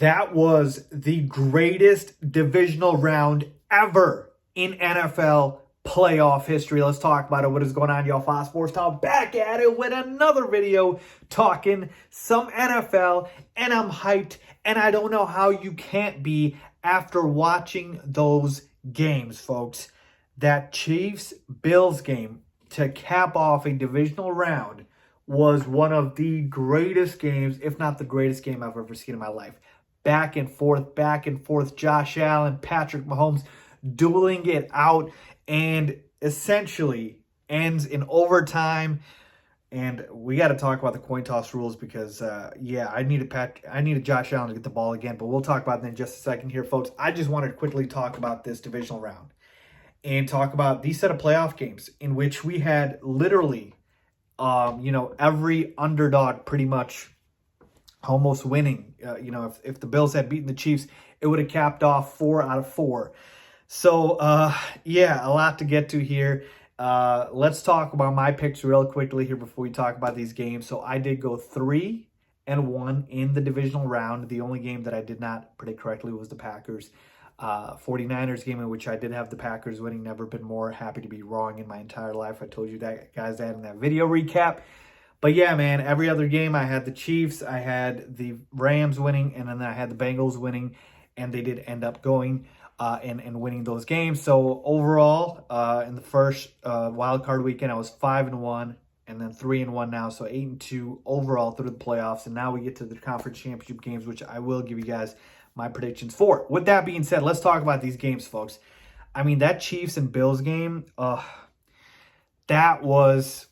That was the greatest divisional round ever in NFL playoff history. Let's talk about it. What is going on, y'all? Faiz Sports Town back at it with another video talking some NFL, and I'm hyped, and I don't know how you can't be after watching those games, folks. That Chiefs-Bills game to cap off a divisional round was one of the greatest games, if not the greatest game I've ever seen in my life. Back and forth, Josh Allen, Patrick Mahomes dueling it out, and essentially ends in overtime. And we got to talk about the coin toss rules because, I needed Josh Allen to get the ball again, but we'll talk about that in just a second here, folks. I just wanted to quickly talk about this divisional round and talk about these set of playoff games in which we had literally, every underdog pretty much almost winning. If the Bills had beaten the Chiefs, it would have capped off 4 out of 4. So, a lot to get to here. Let's talk about my picks real quickly here before we talk about these games. So I did go 3-1 in the divisional round. The only game that I did not predict correctly was the Packers 49ers game, in which I did have the Packers winning. Never been more happy to be wrong in my entire life. I told you that, guys, that in that video recap. But yeah, man, every other game I had the Chiefs, I had the Rams winning, and then I had the Bengals winning, and they did end up going and winning those games. So overall, in the first wild card weekend, I was 5-1, and then 3-1 now, so 8-2 overall through the playoffs. And now we get to the conference championship games, which I will give you guys my predictions for. With that being said, let's talk about these games, folks. I mean, that Chiefs and Bills game, that was...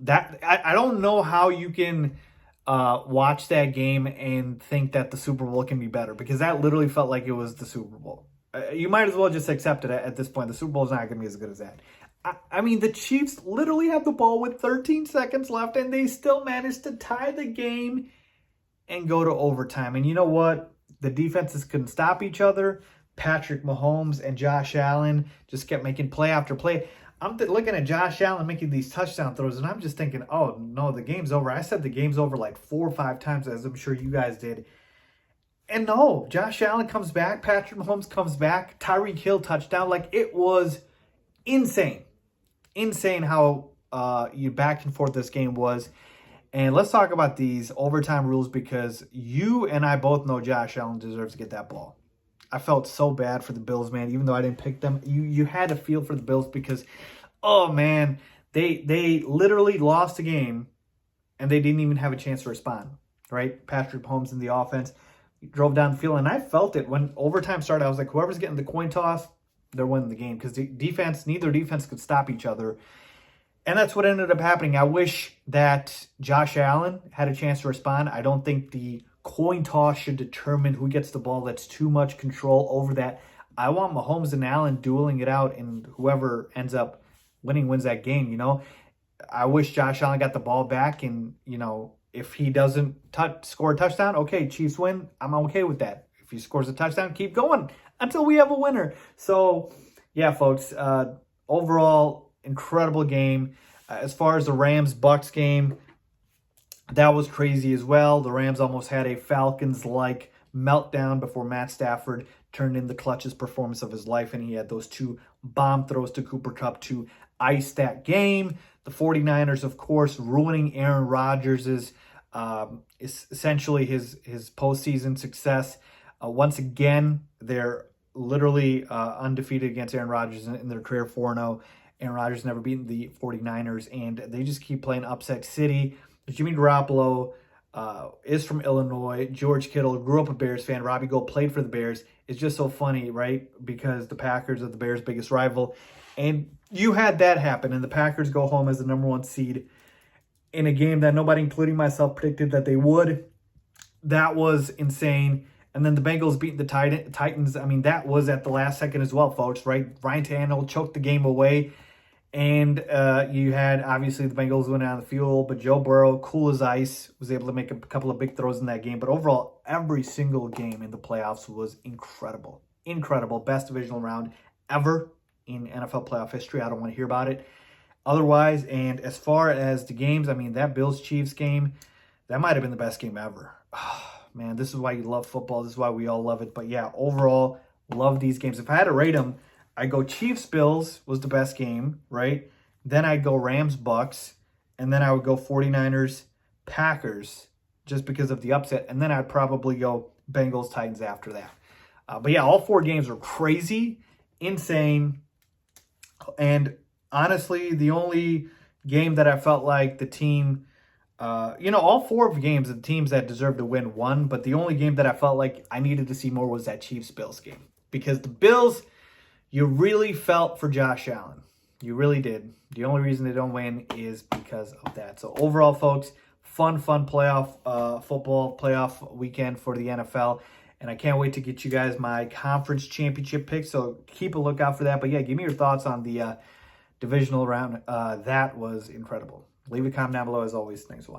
I don't know how you can watch that game and think that the Super Bowl can be better, because that literally felt like it was the Super Bowl. You might as well just accept it at this point. The Super Bowl is not going to be as good as that. I mean, the Chiefs literally have the ball with 13 seconds left, and they still managed to tie the game and go to overtime. And you know what? The defenses couldn't stop each other. Patrick Mahomes and Josh Allen just kept making play after play. I'm looking at Josh Allen making these touchdown throws, and I'm just thinking, oh, no, the game's over. I said the game's over like 4 or 5 times, as I'm sure you guys did. And no, Josh Allen comes back. Patrick Mahomes comes back. Tyreek Hill touchdown. Like, it was insane. Insane how you back and forth this game was. And let's talk about these overtime rules, because you and I both know Josh Allen deserves to get that ball. I felt so bad for the Bills, man, even though I didn't pick them. You had to feel for the Bills because, oh, man, they literally lost the game, and they didn't even have a chance to respond, right? Patrick Mahomes in the offense drove down the field, and I felt it. When overtime started, I was like, whoever's getting the coin toss, they're winning the game, because neither defense could stop each other. And that's what ended up happening. I wish that Josh Allen had a chance to respond. I don't think the coin toss should determine who gets the ball. That's too much control over that. I want Mahomes and Allen dueling it out, and whoever ends up winning wins that game, I wish Josh Allen got the ball back, and, if he doesn't score a touchdown, okay, Chiefs win. I'm okay with that. If he scores a touchdown, keep going until we have a winner. So, yeah, folks, overall, incredible game. As far as the Rams-Bucks game, that was crazy as well. The Rams almost had a Falcons-like meltdown before Matt Stafford turned in the clutchest performance of his life, and he had those 2 bomb throws to Cooper Kupp to ice that game. The 49ers, of course, ruining Aaron Rodgers' essentially his postseason success. Once again, they're literally undefeated against Aaron Rodgers in their career, 4-0. Aaron Rodgers never beaten the 49ers, and they just keep playing upset city. Jimmy Garoppolo is from Illinois. George Kittle grew up a Bears fan. Robbie Gould played for the Bears. It's just so funny, right? Because the Packers are the Bears' biggest rival. And you had that happen, and the Packers go home as the number 1 seed in a game that nobody, including myself, predicted that they would. That was insane. And then the Bengals beat the Titans. I mean, that was at the last second as well, folks, right? Ryan Tannehill choked the game away. And you had, obviously, the Bengals winning on the field, but Joe Burrow, cool as ice, was able to make a couple of big throws in that game. But overall, every single game in the playoffs was incredible. Incredible. Best divisional round ever in NFL playoff history. I don't want to hear about it otherwise. And as far as the games, I mean, that Bills-Chiefs game, that might have been the best game ever. man, this is why you love football. This is why we all love it. But yeah, overall, love these games. If I had to rate them, I go Chiefs-Bills was the best game, right? Then I'd go Rams-Bucks. And then I would go 49ers-Packers just because of the upset. And then I'd probably go Bengals-Titans after that. But yeah, all 4 games were crazy, insane. And honestly, the only game that I felt like the team, all 4 of the games, the teams that deserved to win won. But the only game that I felt like I needed to see more was that Chiefs-Bills game. Because the Bills, you really felt for Josh Allen. You really did. The only reason they don't win is because of that. So overall, folks, fun playoff football playoff weekend for the NFL. And I can't wait to get you guys my conference championship picks. So keep a lookout for that. But yeah, give me your thoughts on the divisional round. That was incredible. Leave a comment down below as always. Thanks a lot.